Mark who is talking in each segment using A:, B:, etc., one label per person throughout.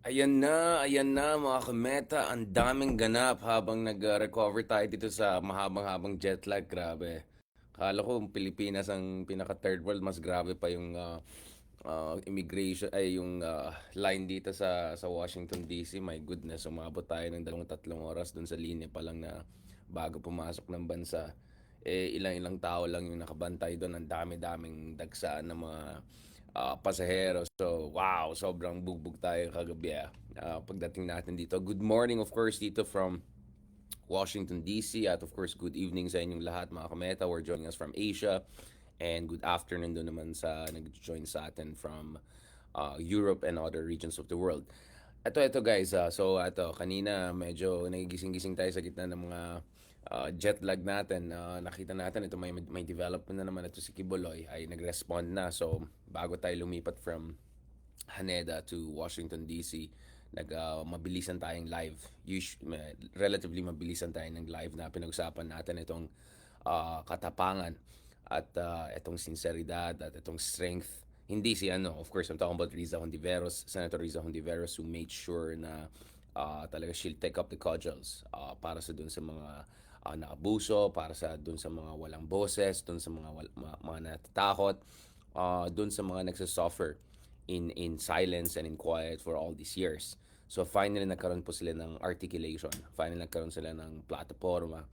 A: Ayan na mga kameta, ang daming ganap habang nag-recover tayo dito sa mahabang-habang jet lag, grabe. Kala ko Pilipinas ang pinaka third world, mas grabe pa yung immigration ay yung line dito sa Washington DC. My goodness, umabot tayo ng 2-3 oras dun sa linya pa lang na bago pumasok ng bansa. Ilang-ilang tao lang yung nakabantay doon. Ang dami-daming dagsaan ng mga pasahero. So, wow, sobrang bugbog tayo kagabi pagdating natin dito. Good morning, of course, dito from Washington, D.C. At of course, good evening sa inyong lahat, mga kameta. We're joining us from Asia. And good afternoon doon naman sa nag-join sa atin from Europe and other regions of the world. Ito guys, kanina medyo nagigising-gising tayo sa gitna ng mga jet lag natin. Nakita natin ito may development na naman ito si Kiboloy ay nag-respond na. So bago tayo lumipat from Haneda to Washington DC, mabilisan tayong live. Relatively mabilisan tayo ng live na pinag-usapan natin itong katapangan at itong sinseridad at itong strength. Hindi si ano, of course, I'm talking about Riza Hontiveros, Senator Riza Hontiveros, who made sure na talaga she'll take up the cudgels para sa dun sa mga naabuso, para sa dun sa mga walang boses, dun sa mga natatakot, dun sa mga nagsasuffer in silence and in quiet for all these years. So finally nagkaroon po sila ng articulation. Finally nagkaroon sila ng plataforma.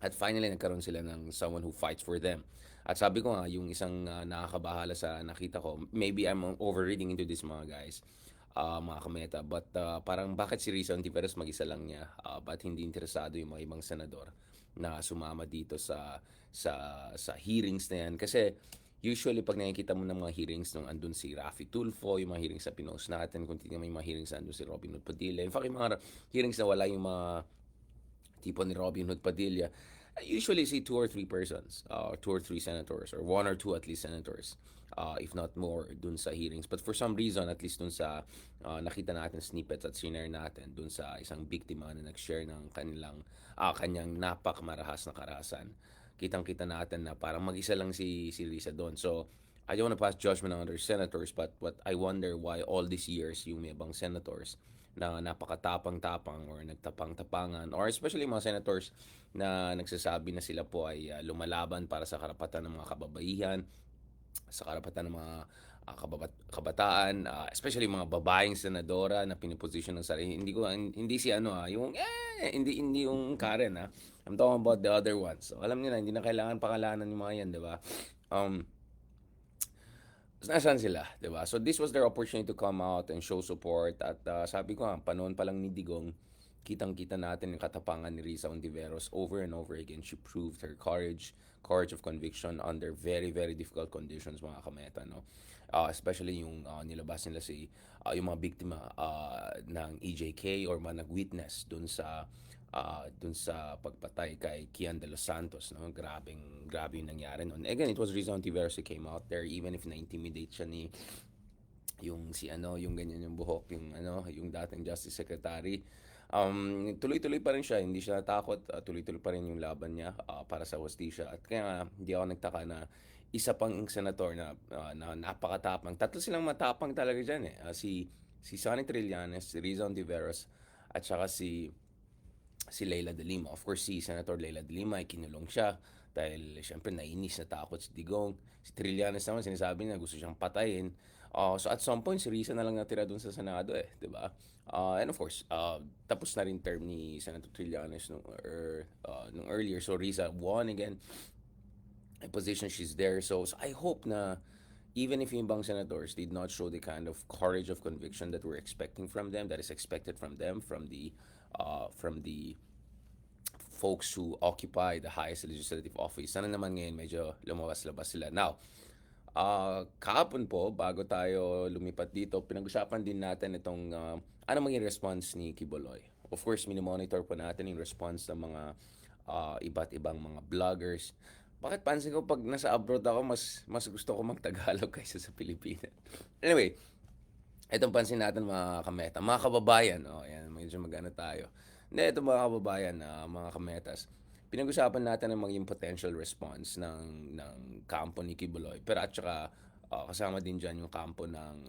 A: At finally nagkaroon sila ng someone who fights for them. At sabi ko nga, yung isang nakakabahala sa nakita ko, maybe I'm overreading into this mga guys, mga kameta, but parang bakit si Rizal Ontiveros mag-isa lang niya, ba't hindi interesado yung mga ibang senador na sumama dito sa hearings na yan? Kasi usually pag nakikita mo ng mga hearings nung andun si Raffy Tulfo, yung mga hearings sa pinost natin, kung tingnan mo yung mga hearings na andun si Robin Hood Padilla, in fact yung mga hearings na wala yung mga tipo ni Robin Hood Padilla, I usually see two or three persons, two or three senators, or one or two at least senators, if not more, dun sa hearings. But for some reason, at least dun sa nakita natin snippets at sinare natin dun sa isang biktima na nag-share ng kanyang napakamarahas na karahasan, kitang-kita natin na parang mag-isa lang si Risa doon. So, I don't want to pass judgment on other senators, but what I wonder why all these years yung may ibang senators na napakatapang-tapang or nagtapang-tapangan, or especially mga senators na nagsasabi na sila po ay lumalaban para sa karapatan ng mga kababaihan, sa karapatan ng mga kabataan, especially mga babaeng senadora na piniposisyon ng sarili. Hindi si ano yung hindi yung Karen I'm talking about the other ones. So, alam niyo na hindi na kailangan pangalanan yung mga yan, 'di ba? Um Nasaan sila, 'di ba? So this was their opportunity to come out and show support at sabi ko nga, panahon pa lang ni Digong, kitang-kita natin yung katapangan ni Risa Ontiveros over and over again. She proved her courage of conviction under very, very difficult conditions, mga kameta, no? Especially yung nilabas nila yung mga biktima ng EJK or mga nag-witness dun sa pagpatay kay Kian de los Santos, no? Grabe yung nangyari noon. Again, it was Rizal Ontiveros who came out there even if na-intimidate siya ni yung si ano, yung ganyan yung buhok, yung dating Justice Secretary. Tuloy-tuloy pa rin siya, hindi siya natakot, tuloy-tuloy pa rin yung laban niya para sa hustisya. At kaya nga, hindi ako nagtaka na isa pang senator na napakatapang. Tatlo silang matapang talaga diyan si Sonny Trillanes, si Rizal Ontiveros, at saka si Leila de Lima. Of course, si Senator Leila de Lima ay kinulong siya dahil syempre nainis, natakot si Digong. Si Trillanes naman sinasabi niya gusto siyang patayin. So at some point si Risa na lang natira dun sa Senado 'di ba? And of course, tapos na rin term ni Senator Trillanes nung earlier. So Risa won again a position, she's there. So I hope na even if yung ibang senators did not show the kind of courage of conviction that we're expecting from them, that is expected from them, from the folks who occupy the highest legislative office. Sana naman ngayon medyo lumabas-labas sila. Now, kahapon po, bago tayo lumipat dito, pinag-usapan din natin itong ano maging response ni Kiboloy. Of course, minomonitor po natin yung response ng mga iba't ibang mga vloggers. Bakit pansin ko pag nasa abroad ako, mas gusto ko mag-Tagalog kaysa sa Pilipinas. Anyway, itong pansin natin mga kameta, mga kababayan, yan, medyo magana tayo. Hindi, ito mga kababayan, mga kametas, pinag-usapan natin ang maging potential response ng kampo ni Kibuloy. Pero at saka kasama din dyan yung kampo ng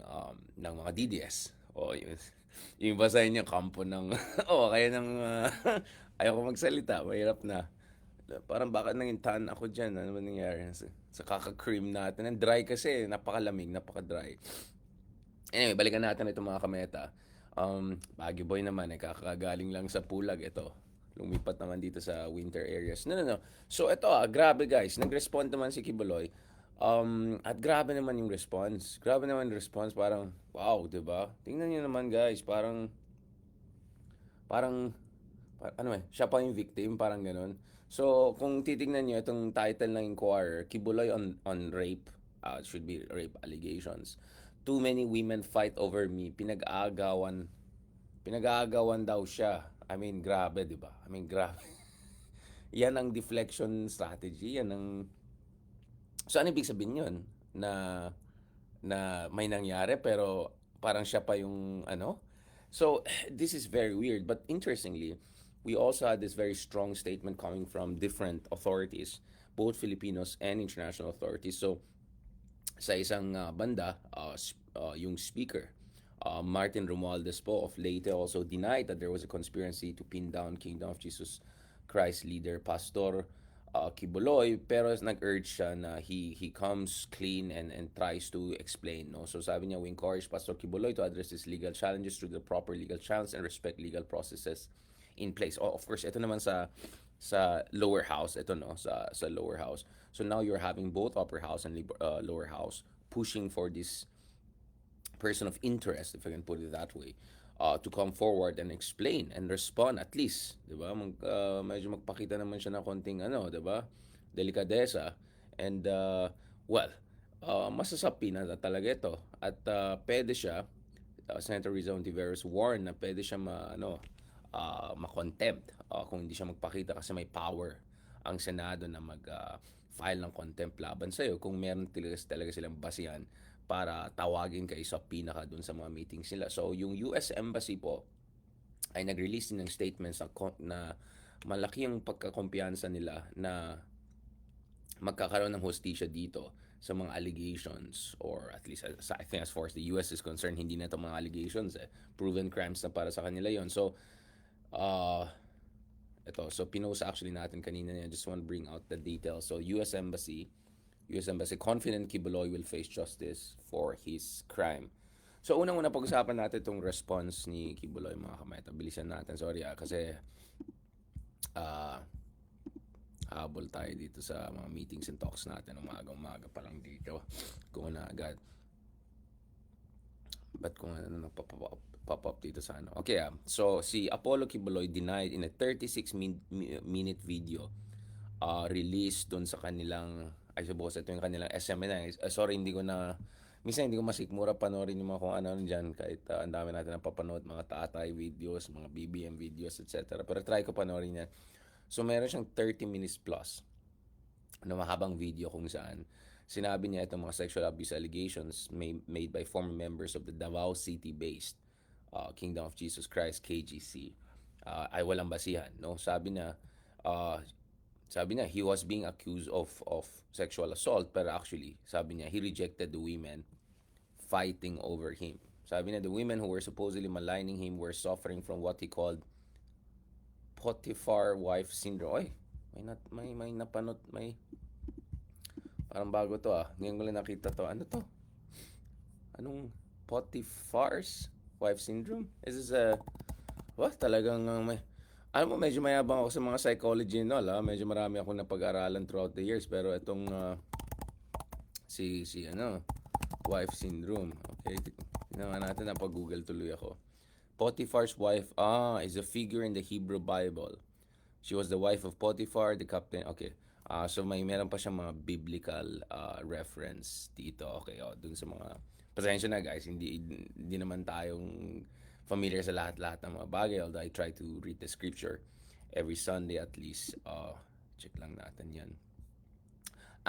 A: mga DDS Oo, yung iba sa inyo kampo ng oo, kaya ng, ayoko magsalita, mahirap na. Parang baka naging tan ako diyan, ano ba nangyari sa kaka-cream natin. Ang dry kasi, napakalamig, napaka-dry. Anyway, balikan natin itong mga kameta. Baguio Boy naman, kakagaling lang sa Pulag ito. Lumipat naman dito sa winter areas. No, no, no. So ito grabe guys, nag-respond naman si Kibuloy. At grabe naman yung response. Grabe naman yung response, parang wow, 'di ba? Tingnan niyo naman guys, parang ano siya pa yung victim, parang ganun. So, kung titingnan niyo itong title ng Inquirer, Kibuloy on rape, should be rape allegations. Too many women fight over me. Pinag-aagawan daw siya. I mean, grabe, 'di ba? I mean, grabe. Yan ang deflection strategy, yan ang so ano ibig sabihin 'yun? Na may nangyari pero parang siya pa yung ano. So this is very weird, but interestingly, we also had this very strong statement coming from different authorities, both Filipinos and international authorities. So sa isang banda, yung speaker, Martin Romualdez po of Leyte also denied that there was a conspiracy to pin down Kingdom of Jesus Christ leader Pastor Kibuloy, pero nag-urge siya na he comes clean and tries to explain, no. So sabi niya, we encourage Pastor Kibuloy to address these legal challenges through the proper legal channels and respect legal processes in place. Oh, of course, ito naman sa lower house, ito no, sa lower house. So now you're having both upper house and lower house pushing for this person of interest, if I can put it that way, to come forward and explain and respond at least, 'di ba? Medyo magpakita naman siya ng konting ano, 'di ba? Delikadesa and well, masasapi na talaga ito at pwede siya Senator Rizal Ontiveros warned na pwede siya ma-contempt kung hindi siya magpakita kasi may power ang Senado na file ng contempt laban sa'yo kung meron talaga silang basihan para tawagin kayo sa pinaka dun sa mga meetings nila. So, yung US Embassy po ay nag-release din ng statements na malaki yung pagkakumpiyansa nila na magkakaroon ng hostisya dito sa mga allegations, or at least I think as far as the US is concerned, hindi na ito mga allegations proven crimes na para sa kanila yon. So so pinost actually natin kanina, I just want to bring out the details. So US Embassy confident Kibuloy will face justice for his crime. So unang-una pag-usapan natin itong response ni Kibuloy, mga kameta. Bilisan natin, sorry kasi habol tayo dito sa mga meetings and talks natin. Umaga pa lang dito. Kung na agad. Ba't kung ano pop up dito sa ano? Okay, so si Apollo Kibuloy denied in a 36-minute video released dun sa kanilang, I suppose ito yung kanilang SMN. Sorry, minsan hindi ko masikmura panoorin yung mga kung ano dyan, kahit ang dami natin ang papanood, mga tatay videos, mga BBM videos, etc. Pero try ko panoorin yan. So meron siyang 30 minutes plus na mahabang video kung saan sinabi niya itong mga sexual abuse allegations made by former members of the Davao City-based Kingdom of Jesus Christ KGC ay walang basihan, no? Sabi niya he was being accused of sexual assault, pero actually sabi niya he rejected the women fighting over him. Sabi niya the women who were supposedly maligning him were suffering from what he called Potiphar wife syndrome. Oy, may napanot, parang bago to Ngayon ko lang nakita to. Ano to? Anong Potiphar's wife syndrome? Is this talagang may mo, medyo mayabang ako sa mga psychology medyo marami akong napag-aralan throughout the years, pero itong si wife syndrome. Okay, tingnan natin, napag-google tuloy ako. Potiphar's wife is a figure in the Hebrew Bible. She was the wife of Potiphar, the captain. Okay. So meron pa siyang mga biblical reference dito. Okay, dun sa mga pasensya na guys, hindi naman tayong familiar sa lahat-lahat ng mga bagay, although I try to read the scripture every Sunday at least. Check lang natin 'yan.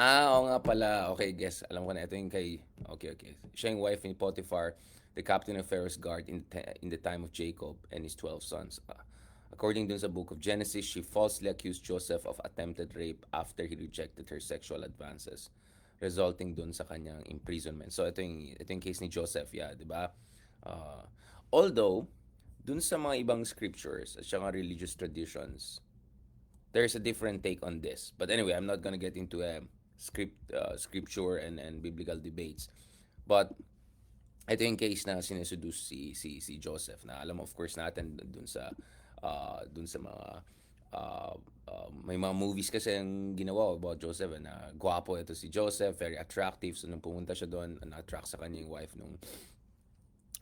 A: Oo nga pala. Okay, guess. Alam ko na ito yung kay... Okay. Siya yung wife ni Potiphar, the captain of Pharaoh's guard in the time of Jacob and his 12 sons. According dun sa book of Genesis, she falsely accused Joseph of attempted rape after he rejected her sexual advances, resulting dun sa kanyang imprisonment. So ito yung case ni Joseph, di ba? Although, dun sa mga ibang scriptures at saka religious traditions, there's a different take on this. But anyway, I'm not gonna get into scripture and biblical debates. But ito yung case na sineseduce si Joseph na alam mo of course natin dun sa mga may mga movies kasi ang ginawa about Joseph na gwapo ito si Joseph, very attractive. So nung pumunta siya doon, na-attract sa kanya yung wife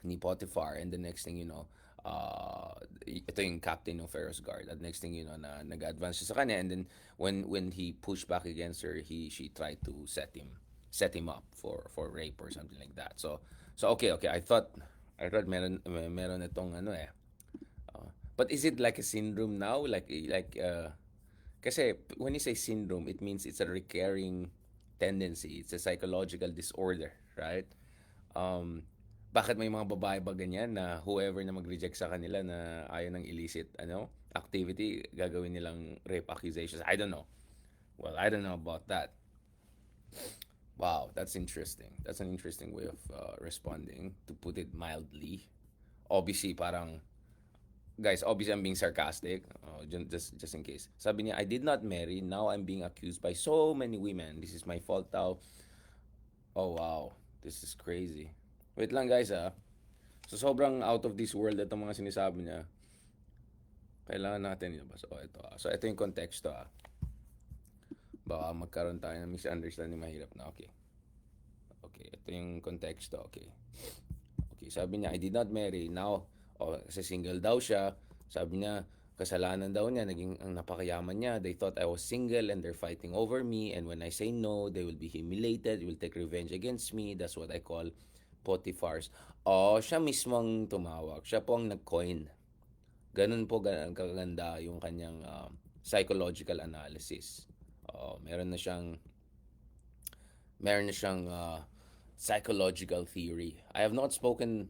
A: ni Potiphar, and the next thing you know, ito yung captain ng Pharaoh's guard. At next thing you know, na nag-advance siya sa kanya, and then when he pushed back against her, she tried to set him up for rape or something like that. So okay, I thought meron itong ano but is it like a syndrome now, kasi when you say syndrome, it means it's a recurring tendency. It's a psychological disorder, right? Bakit may mga babae ba ganyan na whoever na mag-reject sa kanila na ayaw ng illicit activity, gagawin nilang rape accusations? I don't know. Well, I don't know about that. Wow, that's interesting. That's an interesting way of responding, to put it mildly. Obviously, parang guys, obviously I'm being sarcastic. Just in case. Sabi niya, I did not marry. Now I'm being accused by so many women. This is my fault daw. Oh wow, this is crazy. Wait lang guys So sobrang out of this world itong mga sinasabi niya. Kailangan natin yun ba? So ito yung konteksto Baka magkaroon tayo ng misunderstanding, mahirap na. Okay. Okay, ito yung konteksto. Okay. Okay, sabi niya, I did not marry. Now, kasi single daw siya. Sabi niya, kasalanan daw niya, naging ang napakayaman niya. They thought I was single and they're fighting over me. And when I say no, they will be humiliated. They will take revenge against me. That's what I call Potiphar's. Siya mismong tumawag. Siya po ang nag-coin. Ganun po kaganda yung kanyang psychological analysis. Meron na siyang psychological theory. I have not spoken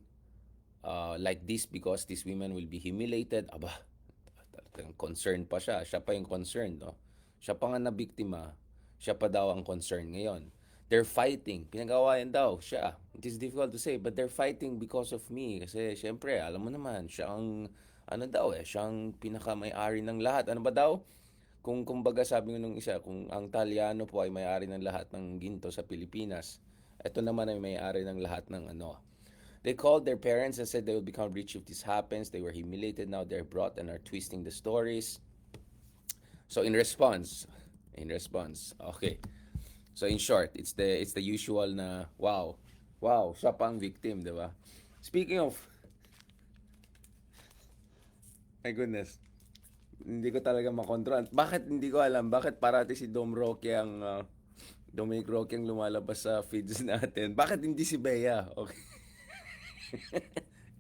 A: like this because these women will be humiliated. Aba, concerned pa siya. Siya pa yung concerned, no? Siya pa nga na biktima. Siya pa daw ang concerned ngayon. They're fighting. Pinag-awayan daw siya. It is difficult to say, but they're fighting because of me. Kasi, syempre, alam mo naman, siya ang, siya ang pinaka-may-ari ng lahat. Ano ba daw? Kung kumbaga sabi ng nung isa, kung ang Talyano po ay may-ari ng lahat ng ginto sa Pilipinas, ito naman ay may-ari ng lahat ng They called their parents and said they will become rich if this happens. They were humiliated. Now they're brought and are twisting the stories. So in response, okay. So in short, it's the usual na wow, siya pang victim, di ba? Speaking of, my goodness, hindi ko talaga makontrol. Bakit hindi ko alam? Bakit parati si Dominic Roque ang lumalabas sa feeds natin? Bakit hindi si Bea? Okay.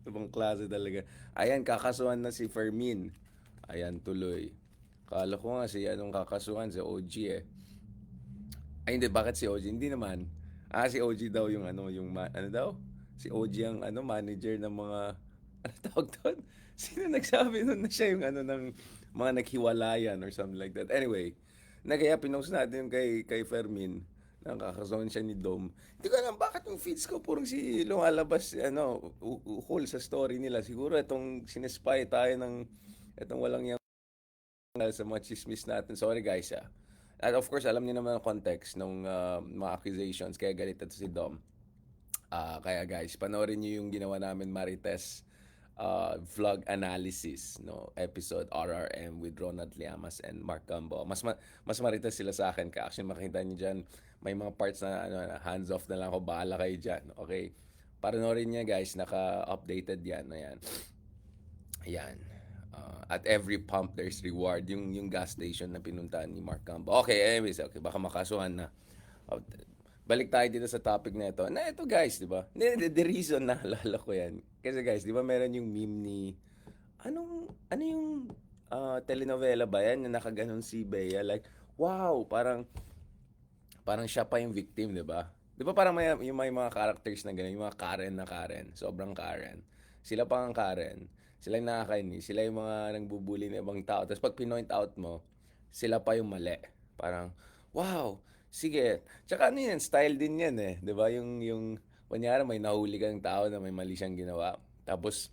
A: Ibang klase talaga. Ayan, kakasuhan na si Fermin. Ayan, tuloy. Kala ko nga si anong kakasuhan, si OG Ay, hindi. Bakit si OG? Hindi naman. Si OG daw yung ano daw? Si OG ang manager ng mga, ano tawag doon? Sino nagsabi nun na siya yung ng mga naghiwalayan or something like that? Anyway, kaya pinost natin yung kay Fermin. Nakakazone siya ni Dom. Hindi ko alam bakit yung feeds ko purong si lumalabas uhol sa story nila. Siguro itong sinespy tayo ng itong walang yang sa mga chismis natin. Sorry guys At of course, alam niyo naman ang context ng mga accusations. Kaya galit ito si Dom. Kaya guys, panoorin niyo yung ginawa namin Marites vlog analysis, no, episode RRM with Ronald Llamas and Mark Gambo. Mas marites sila sa akin ka. Actually, makikita niyo diyan may mga parts na hands off na lang ako, bahala kayo diyan. Okay? Panoorin niya guys, naka-updated yan. Ayan. At every pump there's reward. Yung gas station na pinuntahan ni Mark Gambo. Okay, anyways, okay, baka makasuhan na. Balik tayo dito sa topic na ito. Na ito guys, di ba? The reason na naalala ko yan. Kasi guys, di ba meron yung meme ni ano yung telenovela ba yan na nakaganon si Bea? Like, wow, parang siya pa yung victim, di ba? Di ba parang may mga characters na gano'n, yung mga Karen na Karen, sobrang Karen. Sila pa ang Karen. Sila yung nakakainis. Sila yung mga nangbubuli ng ibang tao. Tapos pag pinoint out mo, sila pa yung mali. Parang, wow, sige. Tsaka ano yan, style din yan eh. Di ba? Yung kunyari may nahuli kang tao na may mali siyang ginawa. Tapos,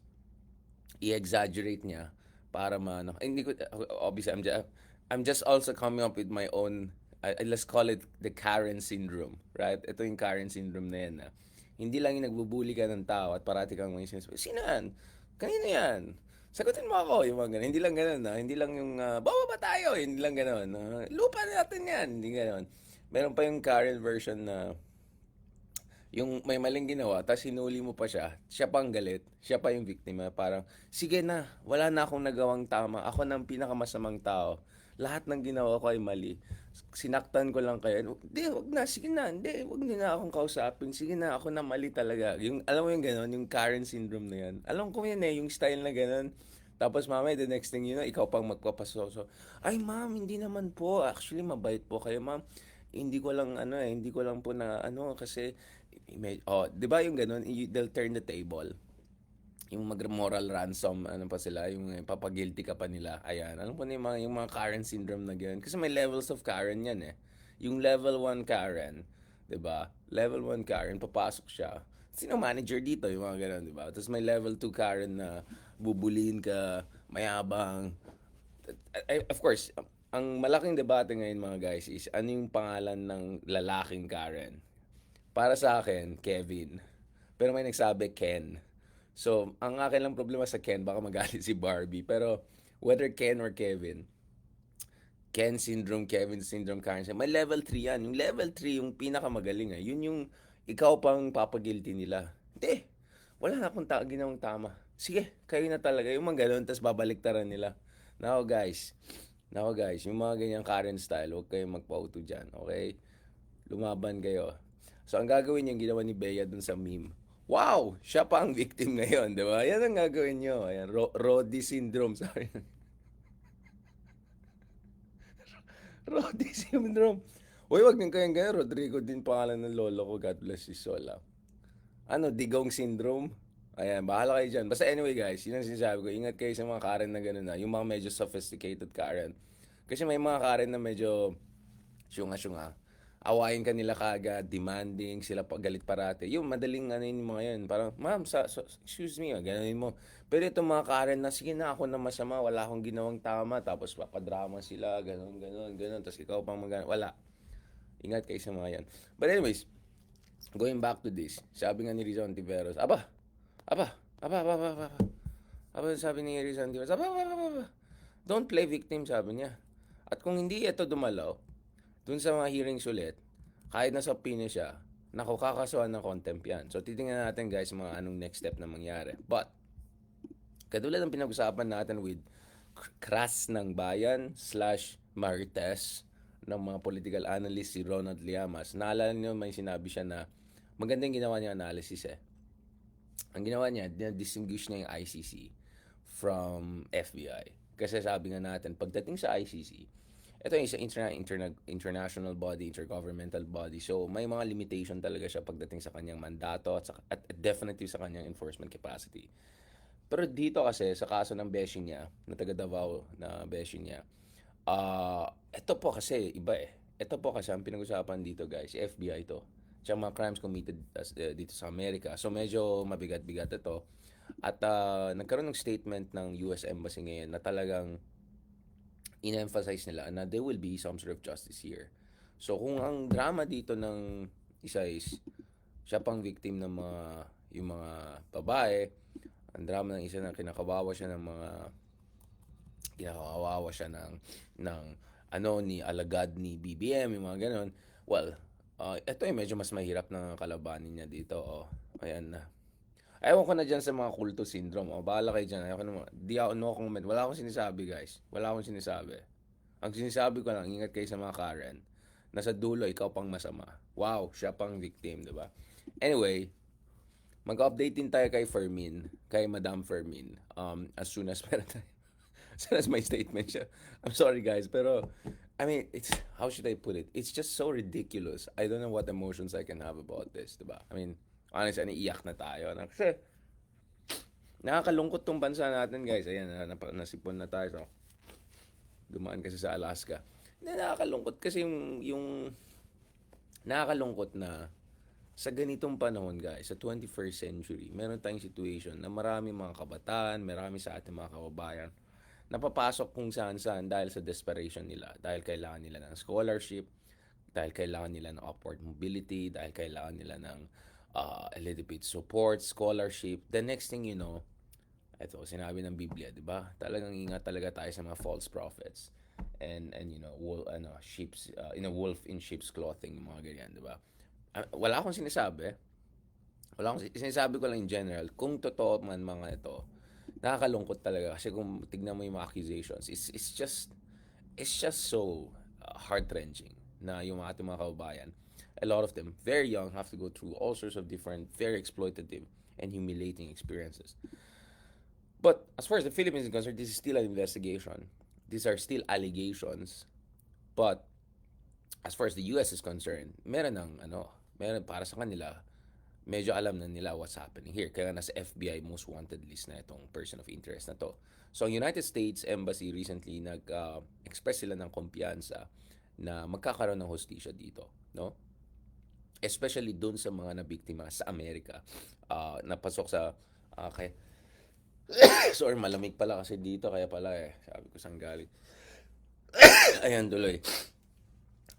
A: i-exaggerate niya para hindi ko obviously I'm just also coming up with my own let's call it the Karen syndrome, right? Ito yung Karen syndrome na yan na hindi lang yung nagbubuli ka ng tao at parati kang may sinasabi, sino yan? Kanino yan? Sagutin mo ako, yung mga ganun. Hindi lang ganun, hindi lang yung, bawa ba tayo? Hindi lang ganun. Lupa natin yan. Hindi ganun. Meron pa yung Karen version na yung may maling ginawa, tapos hinuli mo pa siya pang galit, siya pa yung biktima, parang, sige na, wala na akong nagawang tama, ako ng pinakamasamang tao, lahat ng ginawa ko ay mali, sinaktan ko lang kayo, hindi, wag na, sige na, hindi, wag niyo na akong kausapin, sige na, ako na mali talaga, yung, alam mo yung gano'n, yung Karen syndrome na yan, alam ko yun yung style na gano'n, tapos mamaya, the next thing you know, ikaw pang magpapasoso, ay ma'am, hindi naman po, actually mabait po kayo ma'am, hindi ko lang hindi ko lang po na kasi 'di ba yung ganun, they'll turn the table. Yung mag-moral ransom, ano pa sila, yung papagilty ka pa nila. Ayan, ano po yung mga Karen syndrome na ganyan. Kasi may levels of Karen yan eh. Yung level 1 Karen, 'di ba? Level 1 Karen, papasok siya. Sino manager dito, yung mga ganun, 'di ba? Tapos may level 2 Karen na bubulin ka, mayabang, of course, ang malaking debate ngayon mga guys is ano yung pangalan ng lalaking Karen. Para sa akin, Kevin. Pero may nagsabi Ken. So, ang akin lang problema sa Ken, baka magalit si Barbie. Pero, whether Ken or Kevin, Ken syndrome, Kevin syndrome, Karen syndrome, may level 3 yan. Yung level 3, yung pinakamagaling. Yun yung ikaw pang papagilty nila. Hindi, wala na akong ginawang tama. Sige, kayo na talaga. Yung mga ganun, tapos babaliktaran nila. Now guys, yung mga ganyang Karen style, huwag kayong magpa-auto dyan, okay? Lumaban kayo. So, ang gagawin niya, ginawa ni Bea dun sa meme. Wow! Siya pa ang victim ngayon, di ba? Yan ang gagawin niyo. Ayan, Roddy syndrome, sorry. Roddy syndrome. Uy, wag niyong kayang ganyan. Rodrigo din pangalan ng lolo ko. God bless his soul. Digong syndrome? Ayan, bahala kayo dyan. Basta anyway guys, yun ang sinasabi ko. Ingat kayo sa mga Karen na gano'n na. Yung mga medyo sophisticated Karen. Kasi may mga Karen na medyo syunga-syunga. Awayin ka nila kagad, demanding, sila galit parate. Yung madaling yung mga yan. Parang, ma'am, excuse me, gano'n mo. Pero itong mga Karen na, sige na, ako na masama, wala akong ginawang tama, tapos papadrama sila, gano'n. Tapos ikaw pang wala. Ingat kayo sa mga yan. But anyways, going back to this, sabi nga ni Rizon Tiveros, aba, aba, aba, aba, aba, aba, aba, sabi ni Rizon Tiveros, aba, don't play victim, sabi niya. At kung hindi ito dumalaw, dun sa mga hearings ulit, kahit nasa opinion siya, naku, kakasuhan ng contempt yan. So, titingnan natin guys mga anong next step na mangyari. But, katulad ng pinag-usapan natin with Kras ng Bayan / Marites ng mga political analyst si Ronald Llamas, naalala niyo may sinabi siya na magandang ginawa niya analysis eh. Ang ginawa niya, distinguish niya yung ICC from FBI. Kasi sabi nga natin, pagdating sa ICC, ito yung isa international body, intergovernmental body. So, may mga limitation talaga siya pagdating sa kanyang mandato at definitely sa kanyang enforcement capacity. Pero dito kasi, sa kaso ng beshi niya, na taga Davao na beshi niya, ito po kasi, iba eh. Ito po kasi ang pinag-usapan dito guys, FBI to. Tsaka mga crimes committed dito sa Amerika. So, medyo mabigat-bigat ito. At nagkaroon ng statement ng US Embassy ngayon na talagang in-emphasize nila na there will be some sort of justice here. So kung ang drama dito ng isa is siya pang victim ng yung mga babae, ang drama ng isa na kinakawawa siya ng ni alagad ni BBM, yung mga ganon. Well, ito ay medyo mas mahirap na kalabanin niya dito. Ayan na. Ewan ko na dyan sa mga kulto syndrome. Bahala kayo dyan. Di ako no comment. Wala akong sinasabi, guys. Wala akong sinasabi. Ang sinasabi ko lang, ingat kayo sa mga Karen. Nasa dulo, ikaw pang masama. Wow, siya pang victim, di ba? Anyway, mag-update din tayo kay Fermin, kay Madam Fermin, as soon as meron tayo. As soon as my statement siya. I'm sorry, guys, pero, I mean, how should I put it? It's just so ridiculous. I don't know what emotions I can have about this, di ba? I mean, honestly, iyak na tayo. Kasi, nakakalungkot tong bansa natin, guys. Ayan, nasipon na tayo. So, dumaan kasi sa Alaska. Nakakalungkot kasi yung nakakalungkot na sa ganitong panahon guys, sa 21st century, meron tayong situation na marami mga kabataan, marami sa ating mga kababayan, napapasok kung saan-saan dahil sa desperation nila, dahil kailangan nila ng scholarship, dahil kailangan nila ng upward mobility, dahil kailangan nila ng a little bit support, scholarship. The next thing you know, ito, sinabi ng Biblia, di ba? Talagang ingat talaga tayo sa mga false prophets. And you know, sheep's, wolf in sheep's clothing, mga ganyan, di ba? Wala akong sinasabi. Wala akong sinasabi ko lang in general. Kung totoo man mga ito, nakakalungkot talaga kasi kung tignan mo yung mga accusations, it's just so heart-wrenching na yung ating mga kababayan, a lot of them, very young, have to go through all sorts of different, very exploitative and humiliating experiences. But as far as the Philippines is concerned, this is still an investigation. These are still allegations. But as far as the US is concerned, meron para sa kanila, medyo alam na nila what's happening here. Kaya nasa FBI most wanted list na itong person of interest na to. So, ang United States Embassy recently nag-express sila ng kumpiyansa na magkakaroon ng hostisya dito, no? Especially dun sa mga nabiktima sa Amerika. Napasok sa kay sorry, malamig pala kasi dito kaya pala sabi ko saan galing. Ayan tuloy.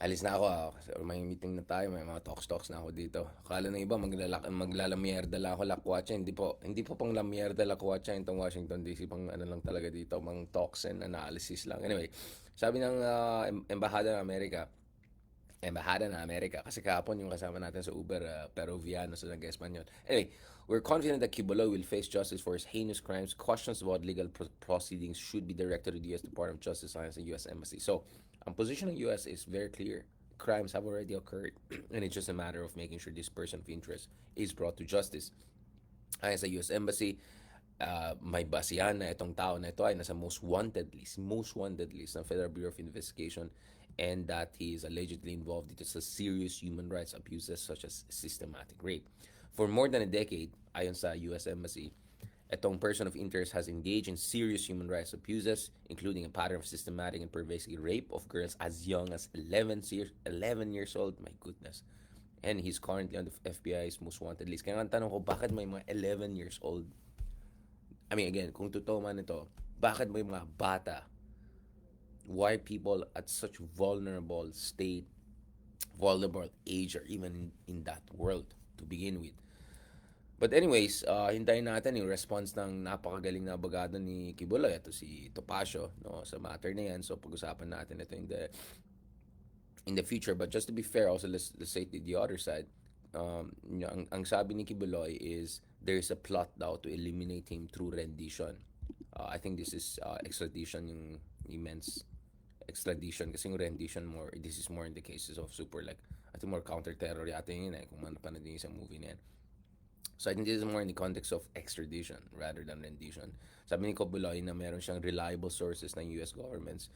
A: Alis na ako kasi may meeting na tayo, may mga talks na ako dito. Akala ng iba maglalamierda lang ako lakwatsa, hindi po pang lamierda lakwatsa itong Washington DC, pang ano lang talaga dito, mga talks and analysis lang. Anyway, sabi ng Embahada ng Amerika, kasi kahapon yung kasama natin sa Uber, Peruviano, so nag-Espanyol. Anyway, we're confident that Kibuloy will face justice for his heinous crimes. Questions about legal proceedings should be directed to the U.S. Department of Justice and the U.S. Embassy. So, ang position ng U.S. is very clear. Crimes have already occurred, and it's just a matter of making sure this person of interest is brought to justice. Ayon sa U.S. Embassy, may basihan na itong tao na ito ay nasa most wanted list ng Federal Bureau of Investigation, and that he is allegedly involved in serious human rights abuses such as systematic rape. For more than a decade, ayon sa US Embassy, itong person of interest has engaged in serious human rights abuses, including a pattern of systematic and pervasive rape of girls as young as 11 years old. My goodness. And he's currently on the FBI's most wanted list. Kaya nga tanong ko, bakit may mga 11 years old? I mean, again, kung totoo man ito, bakit may mga bata? Why people at such vulnerable age, or even in that world to begin with? But anyways, hintayin natin yung response ng napakagaling na abogado ni Kibuloy, ito si Topacio, no, sa matter na yan. So pag-usapan natin ito in the future. But just to be fair, also let's say the other side. Ang sabi ni Kibuloy is there's a plot daw to eliminate him through rendition. I think this is extradition, yung immense extradition, kasi yung rendition this is more in the cases of super, like, I think more counter-terror yata yun kung manood din sa movie na yan. So I think this is more in the context of extradition rather than rendition. Sabi ni Kibuloy na meron siyang reliable sources ng US governments,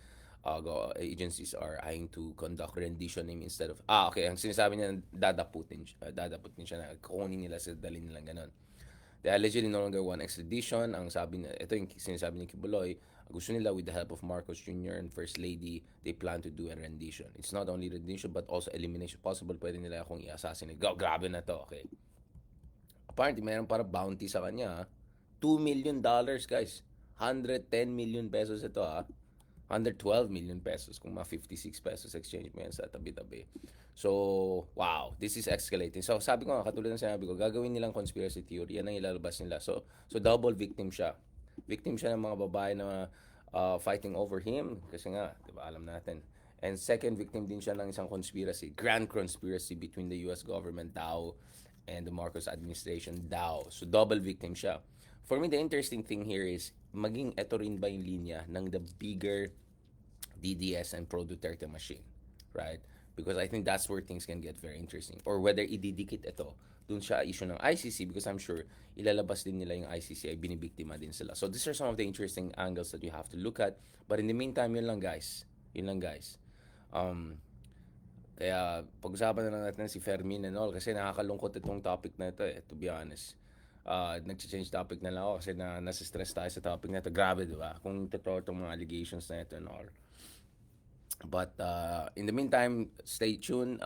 A: agencies are eyeing to conduct rendition name instead of okay, ang sinasabi niya, dadaputin siya na kukunin nila sa dalin nilang ganon. They allegedly no longer want extradition. Ang sabi na, ito yung sinasabi ni Kibuloy, gusto nila with the help of Marcos Jr. and First Lady, they plan to do a rendition. It's not only rendition but also elimination. Possible pwede nila akong i-assassinate. Grabe na to, okay? Apparently, mayroon para bounty sa kanya, $2 million, guys. 110 million pesos ito, 112 million pesos kung mga 56 pesos exchange mo yan sa tabi-tabi. So, wow, this is escalating. So, sabi ko nga, katulad ng sinabi ko, gagawin nilang conspiracy theory, yan ang ilalabas nila. So double victim siya. Victim siya ng mga babae na fighting over him, kasi nga, di ba, alam natin. And second victim din siya ng isang conspiracy, grand conspiracy between the US government daw and the Marcos administration daw. So, double victim siya. For me, the interesting thing here is, maging eto rin ba yung linya ng the bigger DDS and Pro Duterte machine, right? Because I think that's where things can get very interesting. Or whether ididikit ito dun sa issue ng ICC, because I'm sure ilalabas din nila yung ICC ay binibiktima din sila. So these are some of the interesting angles that you have to look at. But in the meantime, yun lang guys. Kaya pag-usapan na lang natin si Fermin and all, kasi nakakalungkot itong topic na ito to be honest. Nag-change topic na lang ako kasi nasa stress tayo sa topic na ito. Grabe, di ba? Kung totoo itong mga allegations na ito and all. But in the meantime, stay tuned.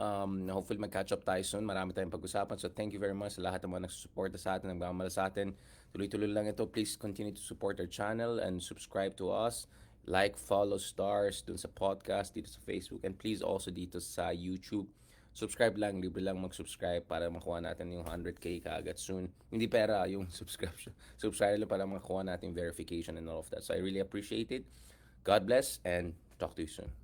A: Hopefully mag-catch up tayo soon. Marami tayong pag-usapan. So thank you very much sa lahat ng mga nagsusuporta sa atin, nagmamahal sa atin. Tuloy-tuloy lang ito. Please continue to support our channel and subscribe to us. Like, follow, stars dun sa podcast, dito sa Facebook. And please also dito sa YouTube. Subscribe lang, libre lang mag-subscribe para makuha natin yung 100K kaagad soon. Hindi pera, yung subscription. Subscribe lang para makuha natin verification and all of that. So I really appreciate it. God bless and talk to you soon.